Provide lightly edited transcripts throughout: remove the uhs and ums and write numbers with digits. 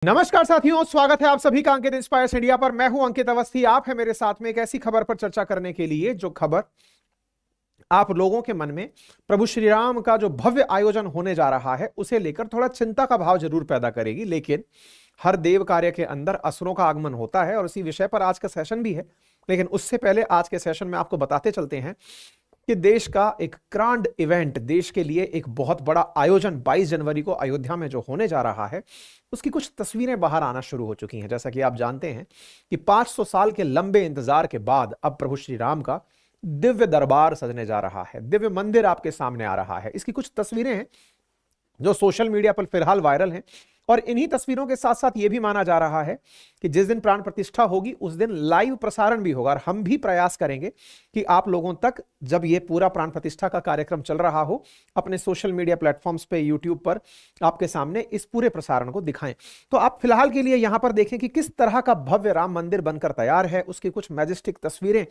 नमस्कार साथियों, स्वागत है आप सभी का अंकित इंस्पायर्स इंडिया पर। मैं हूं अंकित अवस्थी। आप है मेरे साथ में एक ऐसी खबर पर चर्चा करने के लिए जो खबर आप लोगों के मन में प्रभु श्री राम का जो भव्य आयोजन होने जा रहा है उसे लेकर थोड़ा चिंता का भाव जरूर पैदा करेगी। लेकिन हर देव कार्य के अंदर असुरों का आगमन होता है और इसी विषय पर आज का सेशन भी है। लेकिन उससे पहले आज के सेशन में आपको बताते चलते हैं कि देश का एक ग्रांड इवेंट, देश के लिए एक बहुत बड़ा आयोजन 22 जनवरी को अयोध्या में जो होने जा रहा है उसकी कुछ तस्वीरें बाहर आना शुरू हो चुकी हैं। जैसा कि आप जानते हैं कि 500 साल के लंबे इंतजार के बाद अब प्रभु श्री राम का दिव्य दरबार सजने जा रहा है, दिव्य मंदिर आपके सामने आ रहा है। इसकी कुछ तस्वीरें हैं जो सोशल मीडिया पर फिलहाल वायरल हैं और इन्हीं तस्वीरों के साथ साथ यह भी माना जा रहा है कि जिस दिन प्राण प्रतिष्ठा होगी उस दिन लाइव प्रसारण भी होगा और हम भी प्रयास करेंगे कि आप लोगों तक जब यह पूरा प्राण प्रतिष्ठा का कार्यक्रम चल रहा हो अपने सोशल मीडिया प्लेटफॉर्म्स पे, यूट्यूब पर आपके सामने इस पूरे प्रसारण को दिखाएं। तो आप फिलहाल के लिए यहां पर देखें कि किस तरह का भव्य राम मंदिर बनकर तैयार है। उसकी कुछ मैजेस्टिक तस्वीरें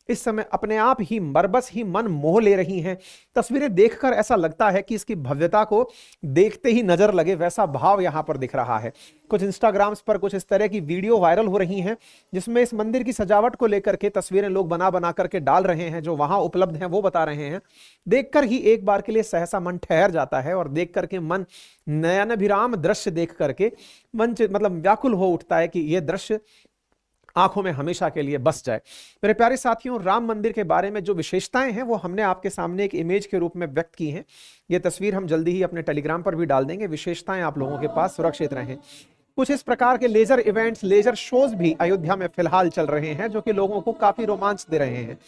इस समय अपने आप ही बरबस ही मन मोह ले रही हैं। तस्वीरें देखकर ऐसा लगता है कि इसकी भव्यता को देखते ही नजर लगे, वैसा भाव यहां पर दिख रहा है। कुछ इंस्टाग्राम्स पर कुछ इस तरह की वीडियो वायरल हो रही हैं जिसमें इस मंदिर की सजावट को लेकर के तस्वीरें लोग बना बना करके डाल रहे हैं, जो वहां उपलब्ध हैं वो बता रहे हैं। देखकर ही एक बार के लिए सहसा मन ठहर जाता है और देख करके मन नयनाभिराम दृश्य देख करके मन मतलब व्याकुल हो उठता है कि यह दृश्य आंखों में हमेशा के लिए बस जाए। मेरे प्यारे साथियों, राम मंदिर के बारे में जो विशेषताएं हैं वो हमने आपके सामने एक इमेज के रूप में व्यक्त की हैं। ये तस्वीर हम जल्दी ही अपने टेलीग्राम पर भी डाल देंगे। विशेषताएं आप लोगों के पास सुरक्षित रहें। कुछ इस प्रकार के लेजर इवेंट्स, लेजर शोज भी अयोध्या में फिलहाल चल रहे हैं जो कि लोगों को काफी रोमांच दे रहे हैं।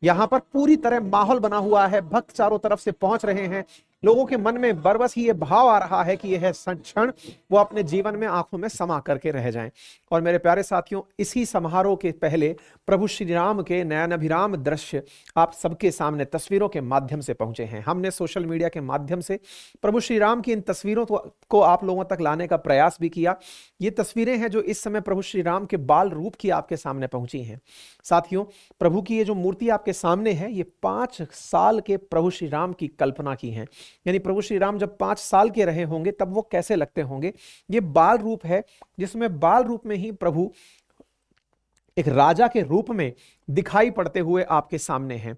यहां पर पूरी तरह माहौल बना हुआ है, भक्त चारों तरफ से पहुंच रहे हैं। लोगों के मन में बरबस ही ये भाव आ रहा है कि यह क्षण वो अपने जीवन में आंखों में समा करके रह जाएं। और मेरे प्यारे साथियों, इसी समारोह के पहले प्रभु श्री राम के नयनाभिराम दृश्य आप सबके सामने तस्वीरों के माध्यम से पहुंचे हैं। हमने सोशल मीडिया के माध्यम से प्रभु श्री राम की इन तस्वीरों को आप लोगों तक लाने का प्रयास भी किया। ये तस्वीरें हैं जो इस समय प्रभु श्री राम के बाल रूप की आपके सामने पहुंची हैं। साथियों, प्रभु की ये जो मूर्ति आपके सामने है ये 5 साल के प्रभु श्री राम की कल्पना की है। यानी प्रभु श्री राम जब 5 साल के रहे होंगे तब वो कैसे लगते होंगे। ये बाल रूप है जिसमें बाल रूप में ही प्रभु एक राजा के रूप में दिखाई पड़ते हुए आपके सामने हैं।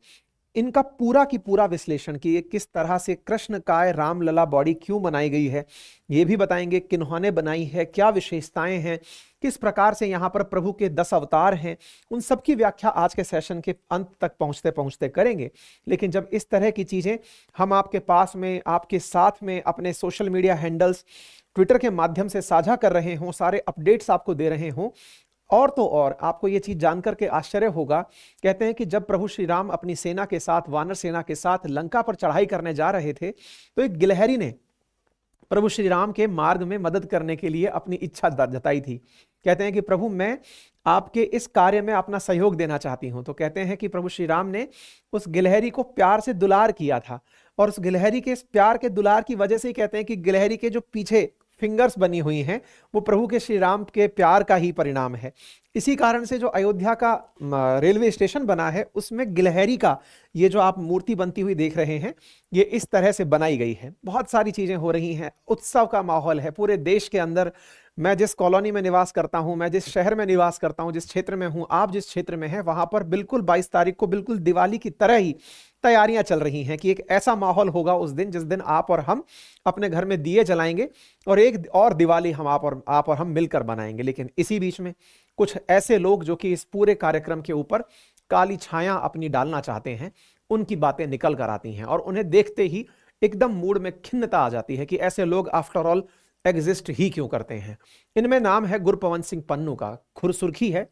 इनका पूरा की पूरा विश्लेषण कि किस तरह से कृष्ण काय रामलला बॉडी क्यों बनाई गई है ये भी बताएंगे। किन्होंने बनाई है, क्या विशेषताएं हैं, किस प्रकार से यहाँ पर प्रभु के 10 अवतार हैं, उन सब की व्याख्या आज के सेशन के अंत तक पहुंचते पहुंचते करेंगे। लेकिन जब इस तरह की चीजें हम आपके पास में, आपके साथ में अपने सोशल मीडिया हैंडल्स, ट्विटर के माध्यम से साझा कर रहे हों, सारे अपडेट्स आपको दे रहे हों, और तो और आपको यह चीज जानकर के आश्चर्य होगा। कहते हैं कि जब प्रभु श्री राम अपनी सेना के साथ, वानर सेना के साथ लंका पर चढ़ाई करने जा रहे थे तो एक गिलहरी ने प्रभु श्री राम के मार्ग में मदद करने के लिए अपनी इच्छा जताई थी। कहते हैं कि प्रभु, मैं आपके इस कार्य में अपना सहयोग देना चाहती हूं। तो कहते हैं कि प्रभु श्री राम ने उस गिलहरी को प्यार से दुलार किया था और उस गिलहरी के इस प्यार के दुलार की वजह से कहते हैं कि गिलहरी के जो पीछे फिंगर्स बनी हुई हैं वो प्रभु के श्री राम के प्यार का ही परिणाम है। इसी कारण से जो अयोध्या का रेलवे स्टेशन बना है उसमें गिलहरी का ये जो आप मूर्ति बनती हुई देख रहे हैं ये इस तरह से बनाई गई है। बहुत सारी चीजें हो रही हैं, उत्सव का माहौल है पूरे देश के अंदर। मैं जिस कॉलोनी में निवास करता हूं, मैं जिस शहर में निवास करता हूं, जिस क्षेत्र में हूं, आप जिस क्षेत्र में हैं, वहां पर बिल्कुल 22 तारीख को बिल्कुल दिवाली की तरह ही तैयारियां चल रही हैं कि एक ऐसा माहौल होगा उस दिन जिस दिन आप और हम अपने घर में दिए जलाएंगे और एक और दिवाली हम आप और हम मिलकर बनाएंगे। लेकिन इसी बीच में कुछ ऐसे लोग जो कि इस पूरे कार्यक्रम के ऊपर काली छाया अपनी डालना चाहते हैं, उनकी बातें निकल कर आती हैं और उन्हें देखते ही एकदम मूड में खिन्नता आ जाती है कि ऐसे लोग आफ्टर ऑल एग्जिस्ट ही क्यों करते हैं। इनमें नाम है गुरपवन सिंह पन्नू का। खुरसुर्खी है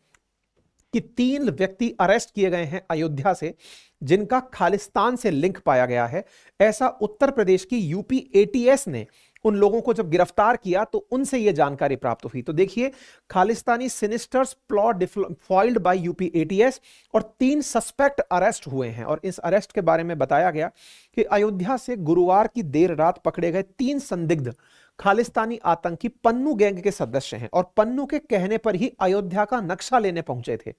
कि 3 व्यक्ति अरेस्ट किए गए हैं अयोध्या से जिनका खालिस्तान से लिंक पाया गया है। ऐसा उत्तर प्रदेश की यूपी एटीएस ने उन लोगों को जब गिरफ्तार किया तो उनसे यह जानकारी प्राप्त हुई। तो देखिए, Khalistani sinisters plot foiled by UP ATS और 3 सस्पेक्ट अरेस्ट हुए हैं। और इस अरेस्ट के बारे में बताया गया कि अयोध्या से गुरुवार की देर रात पकड़े गए 3 संदिग्ध खालिस्तानी आतंकी पन्नू गैंग के सदस्य हैं और पन्नू के कहने पर ही अयोध्या का नक्शा लेने पहुंचे थे।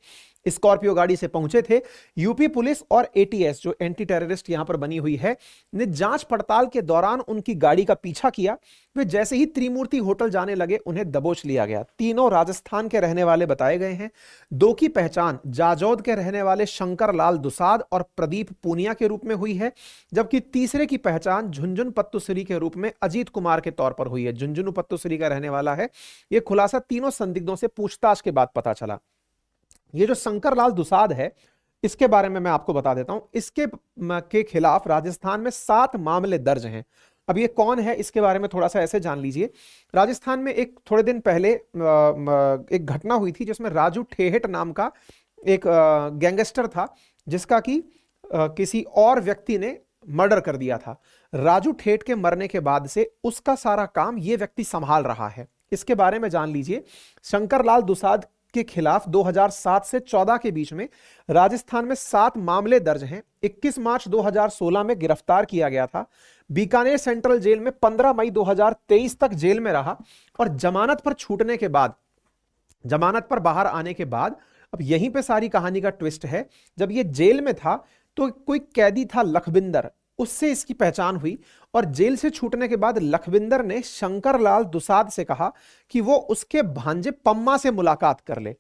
स्कॉर्पियो गाड़ी से पहुंचे थे। यूपी पुलिस और एटीएस जो एंटी टेररिस्ट यहां पर बनी हुई है ने जांच पड़ताल के दौरान उनकी गाड़ी का पीछा किया वे जैसे ही त्रिमूर्ति होटल जाने लगे उन्हें दबोच लिया गया। तीनों राजस्थान के रहने वाले बताए गए हैं। दो की पहचान जाजौद के रहने वाले शंकर लाल दुसाद और प्रदीप पूनिया के रूप में हुई है, जबकि तीसरे की पहचान झुंझुन पत्तुसरी के रूप में अजीत कुमार के तौर पर हुई है। झुंझुनू पत्तुसरी का रहने वाला है। यह खुलासा तीनों संदिग्धों से पूछताछ के बाद पता चला। ये जो शंकर लाल दुसाद है, इसके बारे में मैं आपको बता देता हूं। इसके के खिलाफ राजस्थान में 7 मामले दर्ज हैं। अब ये कौन है इसके बारे में थोड़ा सा ऐसे जान लीजिए। राजस्थान में एक थोड़े दिन पहले एक घटना हुई थी जिसमें राजू ठेहट नाम का एक गैंगस्टर था, जिसका कि किसी और व्यक्ति ने मर्डर कर दिया था। राजू ठेठ के मरने के बाद से उसका सारा काम ये व्यक्ति संभाल रहा है। इसके बारे में जान लीजिए। शंकर लाल दुसाद के खिलाफ 2007 से 14 के बीच में राजस्थान में 7 मामले दर्ज हैं। 21 मार्च 2016 में गिरफ्तार किया गया था। बीकानेर सेंट्रल जेल में 15 मई 2023 तक जेल में रहा और जमानत पर छूटने के बाद, जमानत पर बाहर आने के बाद, अब यहीं पे सारी कहानी का ट्विस्ट है। जब ये जेल में था तो कोई कैदी था लखविंदर, उससे इसकी पहचान हुई और जेल से छूटने के बाद लखविंदर ने शंकर लाल दुसाद से कहा कि वो उसके भांजे पम्मा से मुलाकात कर ले।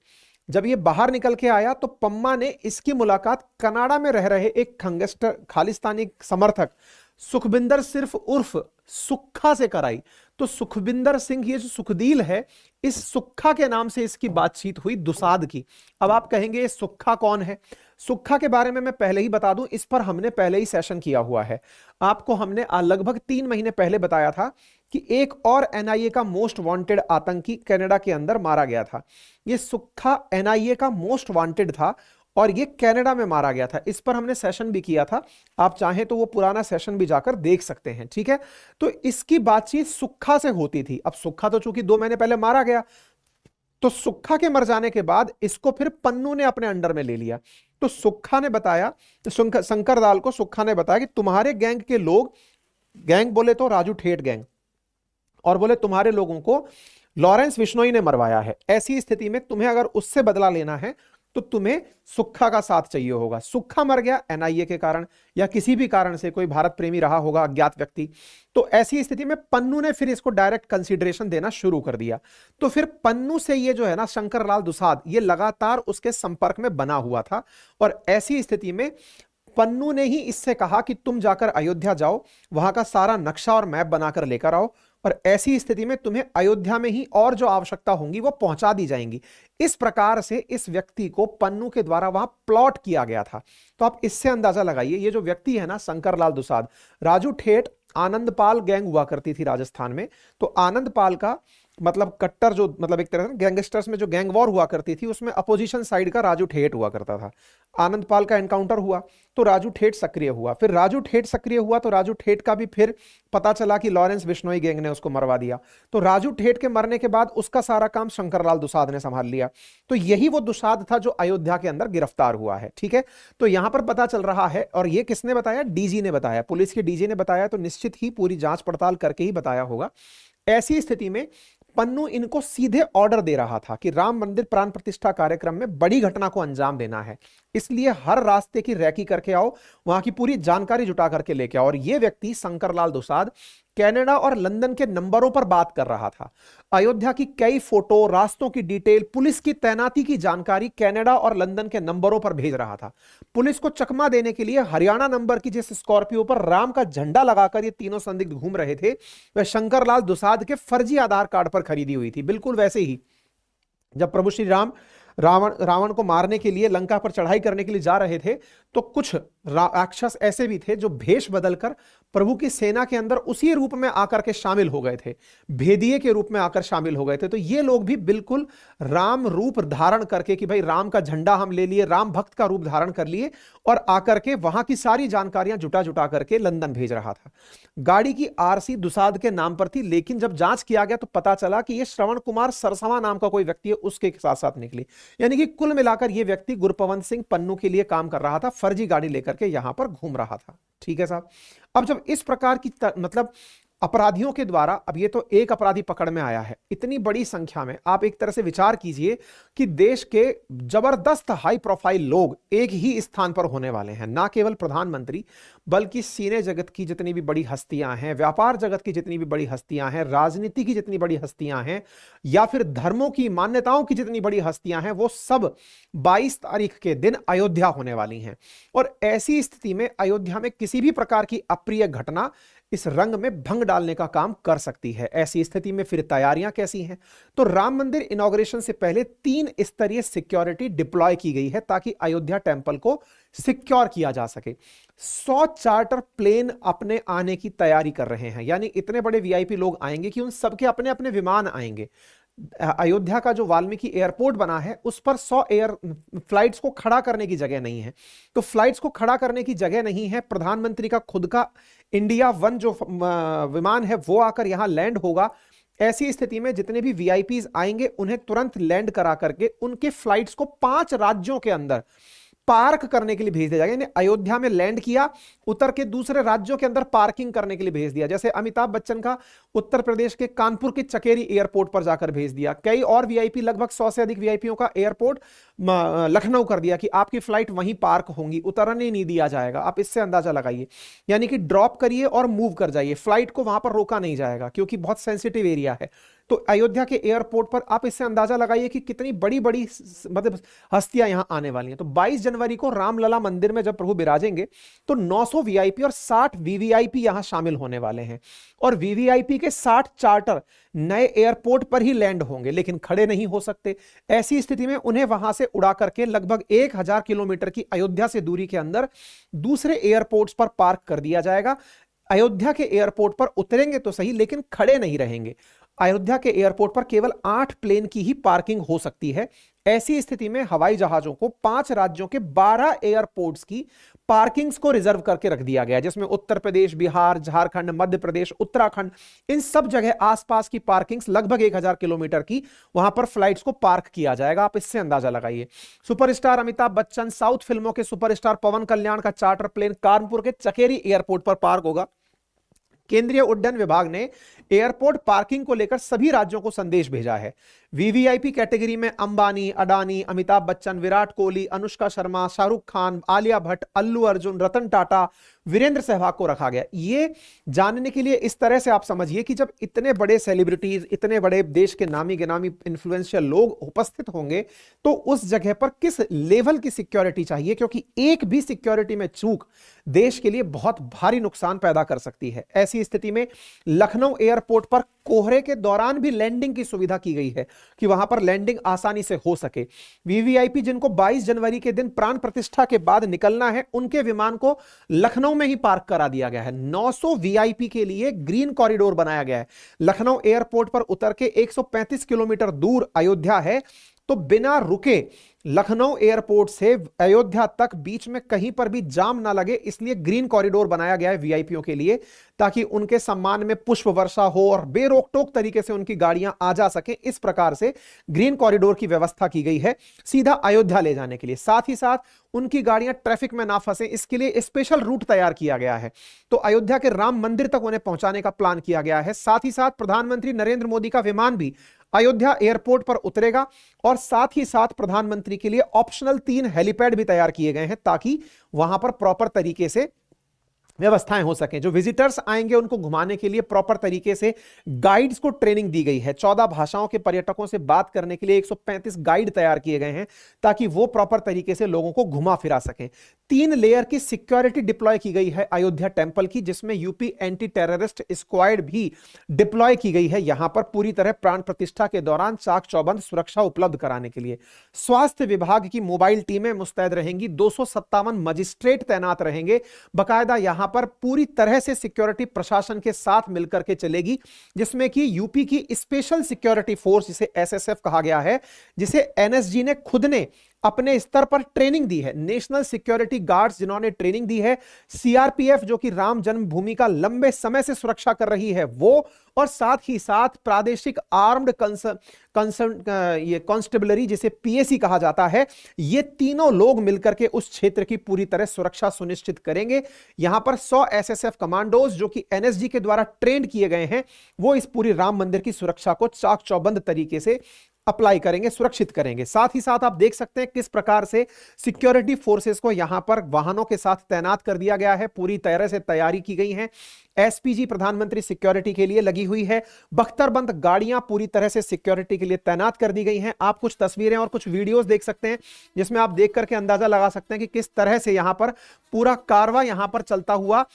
जब ये बाहर निकल के आया तो पम्मा ने इसकी मुलाकात कनाडा में रह रहे एक गैंगस्टर खालिस्तानी समर्थक सुखबिंदर सिर्फ उर्फ सुक्खा से कराई। तो सुखबिंदर सिंह, ये जो सुखदील है, इस सुक्खा के नाम से इसकी बातचीत हुई दुसाद की। अब आप कहेंगे ये सुक्खा कौन है? सुक्खा के बारे में मैं पहले ही बता दूं, इस पर हमने पहले ही सेशन किया हुआ है। आपको हमने लगभग 3 महीने पहले बताया था कि एक और एनआईए का मोस्ट वांटेड आतंकी कनाडा के अंदर मारा गया था। ये सुक्खा एनआईए का मोस्ट वांटेड था और ये कनाडा में मारा गया था। इस पर हमने सेशन भी किया था, आप चाहें तो वो पुराना सेशन भी जाकर देख सकते हैं, ठीक है। तो इसकी बातचीत सुक्खा से होती थी। अब सुक्खा तो चूंकि 2 महीने पहले मारा गया, तो सुक्खा के मर जाने के बाद इसको फिर पन्नू ने अपने अंडर में ले लिया। तो सुक्खा ने बताया, शंकर लाल को सुक्खा ने बताया कि तुम्हारे गैंग के लोग, गैंग बोले तो राजू ठेठ गैंग, और बोले तुम्हारे लोगों को लॉरेंस बिश्नोई ने मरवाया है। ऐसी स्थिति में तुम्हें अगर उससे बदला लेना है तो तुम्हें सुक्खा का साथ चाहिए होगा। सुक्खा मर गया एनआईए के कारण या किसी भी कारण से, कोई भारत प्रेमी रहा होगा अज्ञात व्यक्ति। तो ऐसी स्थिति में पन्नू ने फिर इसको डायरेक्ट कंसीडरेशन देना शुरू कर दिया। तो फिर पन्नू से ये जो है ना शंकर लाल दुसाद, ये लगातार उसके संपर्क में बना हुआ था और ऐसी स्थिति में पन्नू ने ही इससे कहा कि तुम जाकर अयोध्या जाओ, वहां का सारा नक्शा और मैप बनाकर लेकर आओ और ऐसी स्थिति में तुम्हें अयोध्या में ही और जो आवश्यकता होंगी वो पहुंचा दी जाएंगी। इस प्रकार से इस व्यक्ति को पन्नू के द्वारा वहां प्लॉट किया गया था। तो आप इससे अंदाजा लगाइए, ये जो व्यक्ति है ना शंकर लाल दुसाद, राजू ठेठ आनंदपाल गैंग हुआ करती थी राजस्थान में। तो आनंदपाल का मतलब कट्टर, जो मतलब एक तरह से गैंगस्टर्स में जो गैंग वॉर हुआ करती थी, उसमें अपोजिशन साइड का राजू ठेठ हुआ करता था। आनंदपाल का एनकाउंटर हुआ तो राजू ठेठ सक्रिय हुआ, फिर राजू ठेठ सक्रिय हुआ तो राजू ठेठ का भी फिर पता चला कि लॉरेंस बिश्नोई गैंग ने उसको मरवा दिया। तो राजू ठेठ के मरने के बाद उसका सारा काम शंकर लाल दुसाद ने संभाल लिया। तो यही वो दुसाद था जो अयोध्या के अंदर गिरफ्तार हुआ है, ठीक है। तो यहां पर पता चल रहा है, और ये किसने बताया? डीजी ने बताया, पुलिस के डीजी ने बताया। तो निश्चित ही पूरी जांच पड़ताल करके ही बताया होगा। ऐसी स्थिति में पन्नू इनको सीधे ऑर्डर दे रहा था कि राम मंदिर प्राण प्रतिष्ठा कार्यक्रम में बड़ी घटना को अंजाम देना है, इसलिए हर रास्ते की रैकी करके आओ, वहां की पूरी जानकारी जुटा करके लेके आओ। और यह व्यक्ति शंकर लाल दुसाद कनाडा और लंदन के नंबरों पर बात कर रहा था। अयोध्या की कई फोटो, रास्तों की डिटेल, पुलिस की तैनाती की जानकारी कनाडा और लंदन के नंबरों पर भेज रहा था। पुलिस को चकमा देने के लिए हरियाणा नंबर की जिस स्कॉर्पियो पर राम का झंडा लगाकर ये तीनों संदिग्ध घूम रहे थे, वह शंकर लाल दुसाद के फर्जी आधार कार्ड पर खरीदी हुई थी। बिल्कुल वैसे ही जब प्रभु श्री राम रावण को मारने के लिए लंका पर चढ़ाई करने के लिए जा रहे थे, तो कुछ राक्षस ऐसे भी थे जो भेष बदलकर प्रभु की सेना के अंदर उसी रूप में आकर के शामिल हो गए थे, भेदिए के रूप में आकर शामिल हो गए थे। तो ये लोग भी बिल्कुल राम रूप धारण करके कि भाई राम का झंडा हम ले लिए, राम भक्त का रूप धारण कर लिए और आकर के वहां की सारी जानकारियां जुटा करके लंदन भेज रहा था। गाड़ी की आरसी दुसाद के नाम पर थी, लेकिन जब जांच किया गया तो पता चला कि यह श्रवण कुमार सरसवा नाम का कोई व्यक्ति है, उसके साथ साथ निकली। यानी कि कुल मिलाकर यह व्यक्ति गुरपवंत सिंह पन्नू के लिए काम कर रहा था, फर्जी गाड़ी लेकर के यहां पर घूम रहा था, ठीक है साहब। अब जब इस प्रकार की मतलब अपराधियों के द्वारा, अब ये तो एक अपराधी पकड़ में आया है, इतनी बड़ी संख्या में आप एक तरह से विचार कीजिए कि देश के जबरदस्त हाई प्रोफाइल लोग एक ही स्थान पर होने वाले हैं। ना केवल प्रधानमंत्री, बल्कि सिने जगत की जितनी भी बड़ी हस्तियां हैं, व्यापार जगत की जितनी भी बड़ी हस्तियां हैं, राजनीति की जितनी बड़ी हस्तियां हैं, या फिर धर्मों की मान्यताओं की जितनी बड़ी हस्तियां हैं, वो सब 22 तारीख के दिन अयोध्या होने वाली हैं। और ऐसी स्थिति में अयोध्या में किसी भी प्रकार की अप्रिय घटना इस रंग में भंग डालने का काम कर सकती है। ऐसी स्थिति में फिर तैयारियां कैसी हैं? तो राम मंदिर इनॉग्रेशन से पहले 3 स्तरीय सिक्योरिटी डिप्लॉय की गई है ताकि अयोध्या टेंपल को सिक्योर किया जा सके। 100 चार्टर प्लेन अपने आने की तैयारी कर रहे हैं, यानी इतने बड़े वीआईपी लोग आएंगे कि उन सबके अपने अपने विमान आएंगे। अयोध्या का जो वाल्मीकि एयरपोर्ट बना है उस पर 100 एयर फ्लाइट्स को खड़ा करने की जगह नहीं है। तो फ्लाइट्स को खड़ा करने की जगह नहीं है, प्रधानमंत्री का खुद का इंडिया 1 जो विमान है वो आकर यहां लैंड होगा। ऐसी स्थिति में जितने भी वीआईपीज आएंगे उन्हें तुरंत लैंड करा करके उनके फ्लाइट्स को 5 राज्यों के अंदर पार्क करने के लिए भेज दिया जाएगा। यानी अयोध्या में लैंड किया, उतर के दूसरे राज्यों के अंदर पार्किंग करने के लिए भेज दिया। जैसे अमिताभ बच्चन का उत्तर प्रदेश के कानपुर के चकेरी एयरपोर्ट पर जाकर भेज दिया। कई और वीआईपी, लगभग 100 से अधिक वीआईपीओं का एयरपोर्ट लखनऊ कर दिया कि आपकी फ्लाइट वहीं पार्क होंगी, उतरने नहीं दिया जाएगा। आप इससे अंदाजा लगाइए, यानी कि ड्रॉप करिए और मूव कर जाइए, फ्लाइट को वहां पर रोका नहीं जाएगा क्योंकि बहुत सेंसिटिव एरिया है। तो अयोध्या के एयरपोर्ट पर आप इससे अंदाजा लगाइए कि कितनी बड़ी बड़ी मतलब हस्तियां यहां आने वाली हैं। तो 22 जनवरी को रामलला मंदिर में जब प्रभु विराजेंगे तो 900 वीआईपी और 60 वीवीआईपी यहां शामिल होने वाले हैं। और वीवीआईपी के 60 चार्टर नए एयरपोर्ट पर ही लैंड होंगे, लेकिन खड़े नहीं हो सकते। ऐसी स्थिति में उन्हें वहां से उड़ा करके लगभग 1000 किलोमीटर की अयोध्या से दूरी के अंदर दूसरे एयरपोर्ट्स पर पार्क कर दिया जाएगा। अयोध्या के एयरपोर्ट पर उतरेंगे तो सही, लेकिन खड़े नहीं रहेंगे। अयोध्या के एयरपोर्ट पर केवल 8 प्लेन की ही पार्किंग हो सकती है। ऐसी स्थिति में हवाई जहाजों को 5 राज्यों के 12 एयरपोर्ट्स की पार्किंग्स को रिजर्व करके रख दिया गया, जिसमें उत्तर प्रदेश, बिहार, झारखंड, मध्य प्रदेश, उत्तराखंड, इन सब जगह आसपास की पार्किंग्स लगभग 1000 किलोमीटर की, वहां पर फ्लाइट्स को पार्क किया जाएगा। आप इससे अंदाजा लगाइए। सुपरस्टार अमिताभ बच्चन, साउथ फिल्मों के सुपरस्टार पवन कल्याण का चार्टर प्लेन कानपुर के चकेरी एयरपोर्ट पर पार्क होगा। केंद्रीय उड्डयन विभाग ने एयरपोर्ट पार्किंग को लेकर सभी राज्यों को संदेश भेजा है। वीवीआईपी कैटेगरी में अंबानी, अडानी, अमिताभ बच्चन, विराट कोहली, अनुष्का शर्मा, शाहरुख खान, आलिया भट्ट, अल्लू अर्जुन, रतन टाटा, वीरेंद्र सहवाग को रखा गया। ये जानने के लिए इस तरह से आप समझिए कि जब इतने बड़े सेलिब्रिटीज, इतने बड़े देश के नामी गिनामी इन्फ्लुएंशियल लोग उपस्थित होंगे तो उस जगह पर किस लेवल की सिक्योरिटी चाहिए, क्योंकि एक भी सिक्योरिटी में चूक देश के लिए बहुत भारी नुकसान पैदा कर सकती है। ऐसी स्थिति में लखनऊ एयरपोर्ट पर कोहरे के दौरान भी लैंडिंग की सुविधा की गई है कि वहां पर लैंडिंग आसानी से हो सके। वीवीआईपी जिनको 22 जनवरी के दिन प्राण प्रतिष्ठा के बाद निकलना है, उनके विमान को लखनऊ में ही पार्क करा दिया गया है। 900 वीआईपी के लिए ग्रीन कॉरिडोर बनाया गया है। लखनऊ एयरपोर्ट पर उतर के 135 किलोमीटर दूर अयोध्या है, तो बिना रुके लखनऊ एयरपोर्ट से अयोध्या तक बीच में कहीं पर भी जाम ना लगे, इसलिए ग्रीन कॉरिडोर बनाया गया है वीआईपीओ के लिए, ताकि उनके सम्मान में पुष्प वर्षा हो और बेरोक-टोक तरीके से उनकी गाड़ियां आ जा सके। इस प्रकार से ग्रीन कॉरिडोर की व्यवस्था की गई है सीधा अयोध्या ले जाने के लिए। साथ ही साथ उनकी गाड़ियां ट्रैफिक में ना फंसे, इसके लिए स्पेशल रूट तैयार किया गया है। तो अयोध्या के राम मंदिर तक उन्हें पहुंचाने का प्लान किया गया है। साथ ही साथ प्रधानमंत्री नरेंद्र मोदी का विमान भी अयोध्या एयरपोर्ट पर उतरेगा और साथ ही साथ प्रधानमंत्री के लिए ऑप्शनल 3 हेलीपैड भी तैयार किए गए हैं ताकि वहां पर प्रॉपर तरीके से व्यवस्थाएं हो सकें। जो विजिटर्स आएंगे उनको घुमाने के लिए प्रॉपर तरीके से गाइड्स को ट्रेनिंग दी गई है। 14 भाषाओं के पर्यटकों से बात करने के लिए 135 गाइड तैयार किए गए हैं ताकि वो प्रॉपर तरीके से लोगों को घुमा फिरा सकें। 3 लेयर की सिक्योरिटी डिप्लॉय की गई है अयोध्या टेंपल की, जिसमें यूपी एंटी टेररिस्ट स्क्वाड भी डिप्लॉय की गई है यहां पर पूरी तरह प्राण प्रतिष्ठा के दौरान चाक चौबंद सुरक्षा उपलब्ध कराने के लिए। स्वास्थ्य विभाग की मोबाइल टीमें मुस्तैद रहेंगी, 257 मजिस्ट्रेट तैनात रहेंगे। बाकायदा यहां पर पूरी तरह से सिक्योरिटी प्रशासन के साथ मिलकर के चलेगी, जिसमें कि यूपी की स्पेशल सिक्योरिटी फोर्स, जिसे एसएसएफ कहा गया है, जिसे एनएसजी ने खुद ने अपने स्तर पर ट्रेनिंग दी है, नेशनल सिक्योरिटी गार्ड्स जिन्होंने ट्रेनिंग दी है, सीआरपीएफ जो कि राम जन्मभूमि का लंबे समय से सुरक्षा कर रही है वो, और साथ ही साथ प्रादेशिक आर्म्ड ये कांस्टेबलरी जिसे पीएसी कहा जाता है, ये तीनों लोग मिलकर के उस क्षेत्र की पूरी तरह सुरक्षा सुनिश्चित करेंगे। यहां पर 100 एसएसएफ कमांडोज जो कि एनएसजी के द्वारा ट्रेंड किए गए हैं, वो इस पूरी राम मंदिर की सुरक्षा को चाक चौबंद तरीके से अप्लाई करेंगे, सुरक्षित करेंगे। साथ ही साथ आप देख सकते हैं किस प्रकार से सिक्योरिटी फोर्सेस को यहां पर वाहनों के साथ तैनात कर दिया गया है, पूरी तरह से तैयारी की गई है। एसपीजी प्रधानमंत्री सिक्योरिटी के लिए लगी हुई है, बख्तरबंद गाड़ियां पूरी तरह से सिक्योरिटी के लिए तैनात कर दी गई हैं। आप कुछ तस्वीरें और कुछ वीडियोस देख सकते हैं जिसमें आप देख करके अंदाजा लगा सकते हैं कि किस तरह से यहां पर पूरा कारवां यहां पर चलता हुआ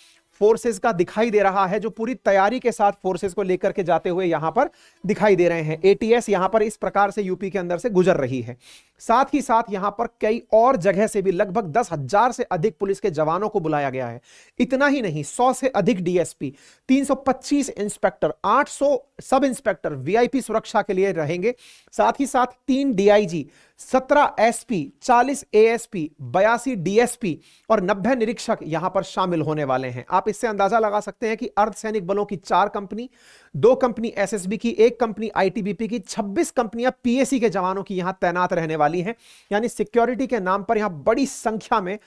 फोर्सेस का दिखाई दे रहा है, जो पूरी तैयारी के साथ फोर्सेस को लेकर के जाते हुए यहां पर दिखाई दे रहे हैं। एटीएस यहां पर इस प्रकार से यूपी के अंदर से गुजर रही है। साथ ही साथ यहां पर कई और जगह से भी लगभग 10,000 से अधिक पुलिस के जवानों को बुलाया गया है। इतना ही नहीं, 100 से अधिक DSP, 325 inspector, 800 sub inspector VIP सुरक्षा के लिए रहेंगे। साथ ही साथ 3 डीआईजी, 17 एसपी, 40 एएसपी, 82 डीएसपी और 90 निरीक्षक यहां पर शामिल होने वाले हैं। आप इससे अंदाजा लगा सकते हैं कि अर्धसैनिक बलों की 4 कंपनी, 2 कंपनी एसएसबी की, 1 कंपनी आईटीबीपी की, 26 कंपनियां पीएसी के जवानों की यहां तैनात रहने वाली हैं। यानी सिक्योरिटी के नाम पर यहां बड़ी संख्या में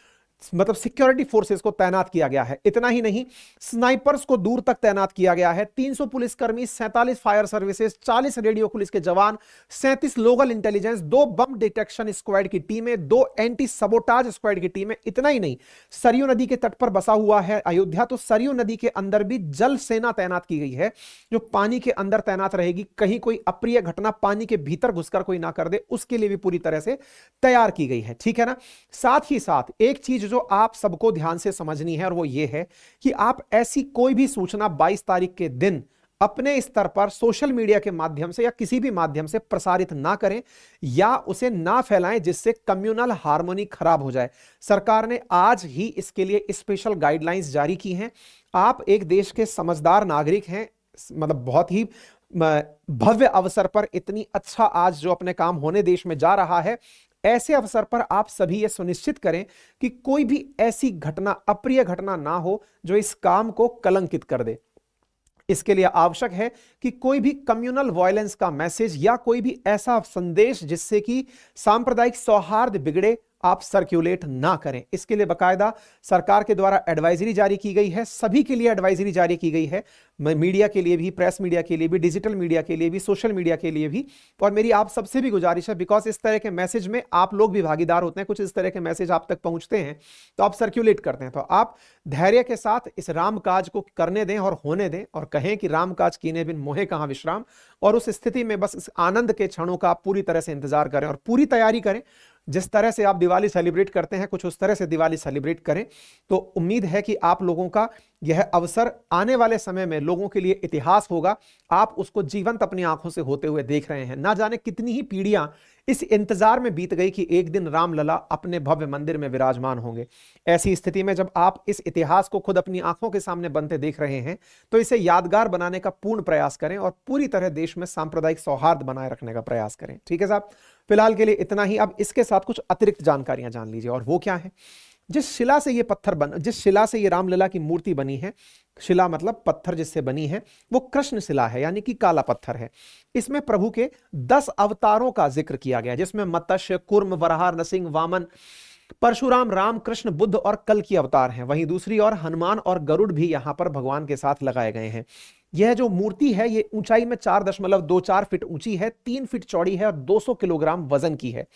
मतलब सिक्योरिटी फोर्सेस को तैनात किया गया है। इतना ही नहीं, स्नाइपर्स को दूर तक तैनात किया गया है। 300 पुलिसकर्मी, 47 फायर सर्विसेज, 40 रेडियो पुलिस के जवान, 37 लोकल इंटेलिजेंस, 2 बम डिटेक्शन स्क्वाड की टीमें, 2 एंटी सबोटाज स्क्वाड की टीमें। इतना ही नहीं, सरयू नदी के तट पर बसा हुआ है अयोध्या, तो सरयू नदी के अंदर भी जल सेना तैनात की गई है, जो पानी के अंदर तैनात रहेगी। कहीं कोई अप्रिय घटना पानी के भीतर घुसकर कोई ना कर दे, उसके लिए भी पूरी तरह से तैयार की गई है। ठीक है ना। साथ ही साथ एक चीज जो आप सबको ध्यान से समझनी है, और वो ये है कि आप ऐसी कोई भी सूचना 22 तारीख के दिन अपने स्तर पर सोशल मीडिया के माध्यम से या किसी भी माध्यम से प्रसारित ना करें या उसे ना फैलाएं जिससे कम्युनल हार्मोनी खराब हो जाए। सरकार ने आज ही इसके लिए स्पेशल गाइडलाइंस जारी की हैं। आप एक देश के समझदार नागरिक हैं, मतलब बहुत ही भव्य अवसर पर इतनी अच्छा आज जो अपने काम होने देश में जा रहा है, ऐसे अवसर पर आप सभी ये सुनिश्चित करें कि कोई भी ऐसी घटना, अप्रिय घटना ना हो जो इस काम को कलंकित कर दे। इसके लिए आवश्यक है कि कोई भी कम्युनल वायलेंस का मैसेज या कोई भी ऐसा संदेश जिससे कि सांप्रदायिक सौहार्द बिगड़े, आप सर्कुलेट ना करें। इसके लिए बकायदा सरकार के द्वारा एडवाइजरी जारी की गई है, सभी के लिए एडवाइजरी जारी की गई है, मीडिया के लिए भी, प्रेस मीडिया के लिए भी, डिजिटल मीडिया के लिए भी, सोशल मीडिया के लिए भी। और मेरी आप सबसे भी गुजारिश है, बिकॉज इस तरह के मैसेज में आप लोग भी भागीदार होते हैं, कुछ इस तरह के मैसेज आप तक पहुंचते हैं तो आप सर्कुलेट करते हैं, तो आप धैर्य के साथ इस राम काज को करने दें और होने दें, और कहें कि राम काज कीने बिन मोहे कहां विश्राम। और उस स्थिति में बस इस आनंद के क्षणों का आप पूरी तरह से इंतजार करें और पूरी तैयारी करें। जिस तरह से आप दिवाली सेलिब्रेट करते हैं, कुछ उस तरह से दिवाली सेलिब्रेट करें। तो उम्मीद है कि आप लोगों का यह अवसर आने वाले समय में लोगों के लिए इतिहास होगा। आप उसको जीवंत अपनी आंखों से होते हुए देख रहे हैं। ना जाने कितनी ही पीढ़ियां इस इंतजार में बीत गई कि एक दिन रामलला अपने भव्य मंदिर में विराजमान होंगे। ऐसी स्थिति में जब आप इस इतिहास को खुद अपनी आंखों के सामने बनते देख रहे हैं, तो इसे यादगार बनाने का पूर्ण प्रयास करें और पूरी तरह देश में सांप्रदायिक सौहार्द बनाए रखने का प्रयास करें। ठीक है साहब, फिलहाल के लिए इतना ही। अब इसके साथ कुछ अतिरिक्त जानकारियां जान लीजिए, और वो क्या है। जिस शिला से ये रामलला की मूर्ति बनी है, शिला मतलब पत्थर जिससे बनी है, वो कृष्ण शिला है, यानी कि काला पत्थर है। इसमें प्रभु के 10 अवतारों का जिक्र किया गया, जिसमें मत्स्य, कूर्म, वराह, नरसिंह, वामन, परशुराम, राम, कृष्ण, बुद्ध और कल की अवतार हैं। वहीं दूसरी ओर हनुमान और गरुड़ भी यहां पर भगवान के साथ लगाए गए हैं। यह जो मूर्ति है ये ऊंचाई में 4.24 फीट ऊंची है, 3 फीट चौड़ी है और 200 किलोग्राम वजन की है।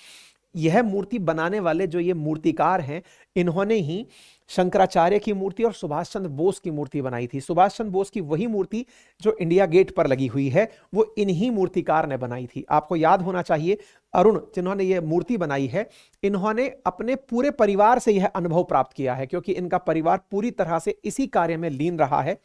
यह मूर्ति बनाने वाले जो ये मूर्तिकार हैं, इन्होंने ही शंकराचार्य की मूर्ति और सुभाष चंद्र बोस की मूर्ति बनाई थी। सुभाष चंद्र बोस की वही मूर्ति जो इंडिया गेट पर लगी हुई है, वो इन्हीं मूर्तिकार ने बनाई थी। आपको याद होना चाहिए, अरुण जिन्होंने ये मूर्ति बनाई है, इन्होंने अपने पूरे परिवार से यह अनुभव प्राप्त किया है, क्योंकि इनका परिवार पूरी तरह से इसी कार्य में लीन रहा है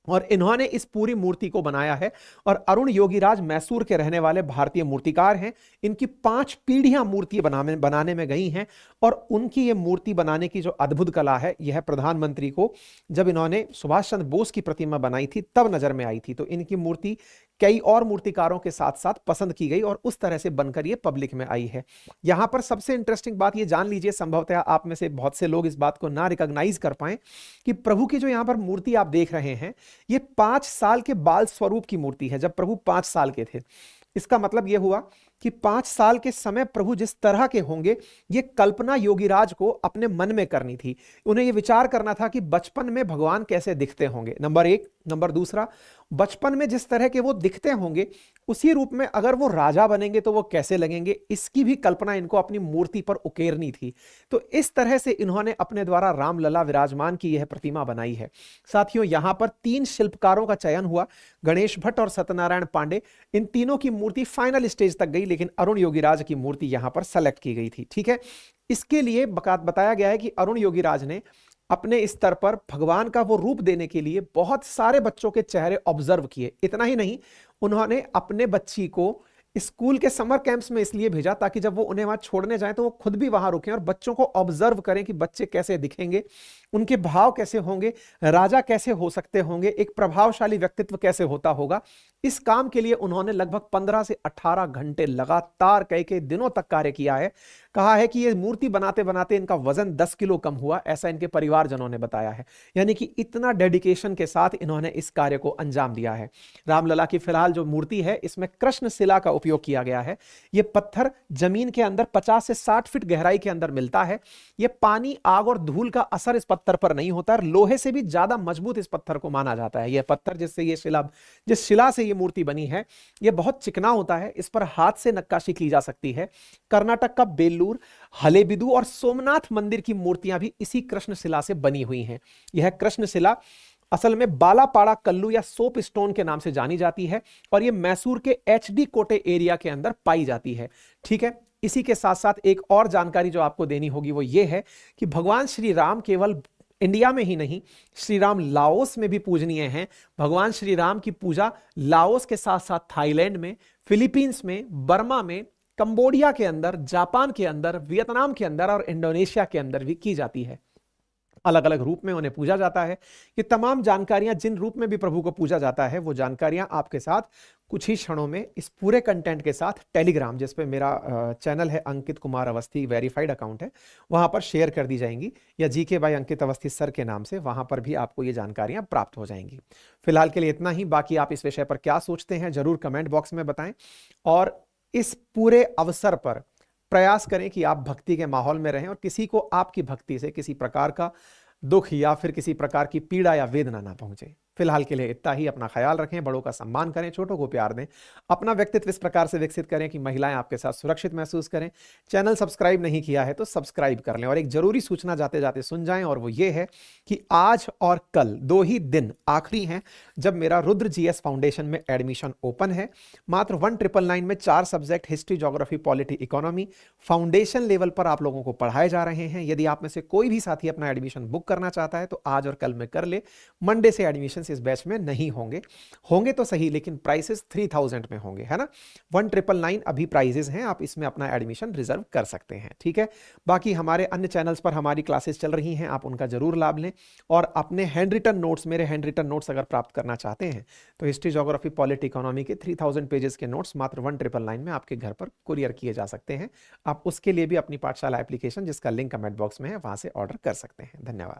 और इन्होंने इस पूरी मूर्ति को बनाया है। और अरुण योगीराज मैसूर के रहने वाले भारतीय मूर्तिकार हैं। इनकी 5 पीढ़ियां मूर्ति बनाने में गई हैं, और उनकी ये मूर्ति बनाने की जो अद्भुत कला है, यह प्रधानमंत्री को जब इन्होंने सुभाष चंद्र बोस की प्रतिमा बनाई थी तब नजर में आई थी। तो इनकी मूर्ति कई और मूर्तिकारों के साथ साथ पसंद की गई और उस तरह से बनकर ये पब्लिक में आई है। यहां पर सबसे इंटरेस्टिंग बात ये जान लीजिए, संभवतः आप में से बहुत से लोग इस बात को ना रिकॉग्नाइज कर पाए कि प्रभु की जो यहां पर मूर्ति आप देख रहे हैं, ये 5 साल के बाल स्वरूप की मूर्ति है, जब प्रभु 5 साल के थे। इसका मतलब यह हुआ कि 5 साल के समय प्रभु जिस तरह के होंगे, ये कल्पना योगीराज को अपने मन में करनी थी। उन्हें यह विचार करना था कि बचपन में भगवान कैसे दिखते होंगे, नंबर एक। नंबर दूसरा, बचपन में जिस तरह के वो दिखते होंगे उसी रूप में अगर वो राजा बनेंगे तो वो कैसे लगेंगे, इसकी भी कल्पना इनको अपनी मूर्ति पर उकेरनी थी। तो इस तरह से इन्होंने अपने द्वारा रामलला विराजमान की यह प्रतिमा बनाई है। साथियों, यहां पर 3 शिल्पकारों का चयन हुआ, गणेश भट्ट और सत्यनारायण पांडे। इन तीनों की मूर्ति फाइनल स्टेज तक गई, लेकिन अरुण योगीराज की मूर्ति यहां पर सेलेक्ट की गई थी। ठीक है, इसके लिए बताया गया है कि अरुण योगीराज ने अपने स्तर पर भगवान का वो रूप देने के लिए बहुत सारे बच्चों के चेहरे ऑब्जर्व किए। इतना ही नहीं, उन्होंने अपने बच्ची को स्कूल के समर कैंप्स में इसलिए भेजा ताकि जब वो उन्हें वहां छोड़ने जाए तो वो खुद भी वहां रुकें और बच्चों को ऑब्जर्व करें कि बच्चे कैसे दिखेंगे, उनके भाव कैसे होंगे, राजा कैसे हो सकते होंगे, एक प्रभावशाली व्यक्तित्व कैसे होता होगा। इस काम के लिए उन्होंने लगभग 15 से 18 घंटे लगातार कई दिनों तक कार्य किया है। कहा है कि ये मूर्ति बनाते बनाते इनका वजन 10 किलो कम हुआ, ऐसा इनके परिवारजनों ने बताया है। यानी कि इतना डेडिकेशन के साथ इन्होंने इस कार्य को अंजाम दिया है। रामलला की फिलहाल जो मूर्ति है, इसमें कृष्ण शिला का उपयोग किया गया है। यह पत्थर जमीन के अंदर 50 से 60 फीट गहराई के अंदर मिलता है। यह पानी, आग और धूल का असर इस पत्थर पर नहीं होता, लोहे से भी ज्यादा मजबूत इस पत्थर को माना जाता है। यह पत्थर जिस शिला से यह मूर्ति बनी है, यह बहुत चिकना होता है। इस पर हाथ से नक्काशी की जा सकती है। कर्नाटक का बेल्लूर, हलेबिदु और सोमनाथ मंदिर की मूर्तियां भी इसी कृष्ण शिला से बनी हुई हैं। यह कृष्ण शिला असल में बालापाड़ा कल्लू या सोप स्टोन के नाम से जानी जाती है और यह मैसूर के एचडी कोटे एरिया के अंदर पाई जाती है। ठीक है, इसी के साथ साथ एक और जानकारी जो आपको देनी होगी वो ये है कि भगवान श्री राम केवल इंडिया में ही नहीं, श्री राम लाओस में भी पूजनीय हैं। भगवान श्री राम की पूजा लाओस के साथ साथ थाईलैंड में, फिलीपींस में, बर्मा में, कंबोडिया के अंदर, जापान के अंदर, वियतनाम के अंदर और इंडोनेशिया के अंदर भी की जाती है। अलग अलग रूप में उन्हें पूजा जाता है। ये तमाम जानकारियां, जिन रूप में भी प्रभु को पूजा जाता है, वो जानकारियां आपके साथ कुछ ही क्षणों में इस पूरे कंटेंट के साथ टेलीग्राम, जिस पे मेरा चैनल है अंकित कुमार अवस्थी, वेरीफाइड अकाउंट है, वहां पर शेयर कर दी जाएंगी, या GK by Ankit Awasthi sir के नाम से, वहां पर भी आपको ये जानकारियां प्राप्त हो जाएंगी। फिलहाल के लिए इतना ही। बाकी आप इस विषय पर क्या सोचते हैं जरूर कमेंट बॉक्स में बताएं और इस पूरे अवसर पर प्रयास करें कि आप भक्ति के माहौल में रहें और किसी को आपकी भक्ति से किसी प्रकार का दुख या फिर किसी प्रकार की पीड़ा या वेदना ना पहुंचे। फिलहाल के लिए इतना ही। अपना ख्याल रखें, बड़ों का सम्मान करें, छोटों को प्यार दें, अपना व्यक्तित्व इस प्रकार से विकसित करें कि महिलाएं आपके साथ सुरक्षित महसूस करें। चैनल सब्सक्राइब नहीं किया है तो सब्सक्राइब कर लें और एक जरूरी सूचना जाते जाते सुन जाएं, और वो ये है कि आज और कल 2 ही दिन आखिरी हैं जब मेरा रुद्र जीएस फाउंडेशन में एडमिशन ओपन है। मात्र 1999 में 4 subject history, geography, polity, economy foundation level पर आप लोगों को पढ़ाए जा रहे हैं। यदि आप में से कोई भी साथी अपना एडमिशन बुक करना चाहता है तो आज और कल में कर ले। मंडे से एडमिशन इस बैच में नहीं होंगे तो सही, लेकिन प्राइसेस 3000 में होंगे, है ना। 1999 अभी प्राइजेस हैं, आप इसमें अपना एडमिशन रिजर्व कर सकते हैं। ठीक है, बाकी हमारे अन्य चैनल्स पर हमारी क्लासेस चल रही हैं, आप उनका जरूर लाभ लें। और अपने हैंड रिटन नोट्स, मेरे हैंड रिटन नोट्स अगर प्राप्त करना चाहते हैं तो हिस्ट्री, ज्योग्राफी, पॉलिटी, इकोनॉमी के 3000 पेजेस के नोट्स मात्र 1999 में आपके घर पर कुरियर किए जा सकते हैं। आप उसके लिए भी अपनी पाठशाला एप्लीकेशन, जिसका लिंक कमेंट बॉक्स में है, वहां से ऑर्डर कर सकते हैं। धन्यवाद।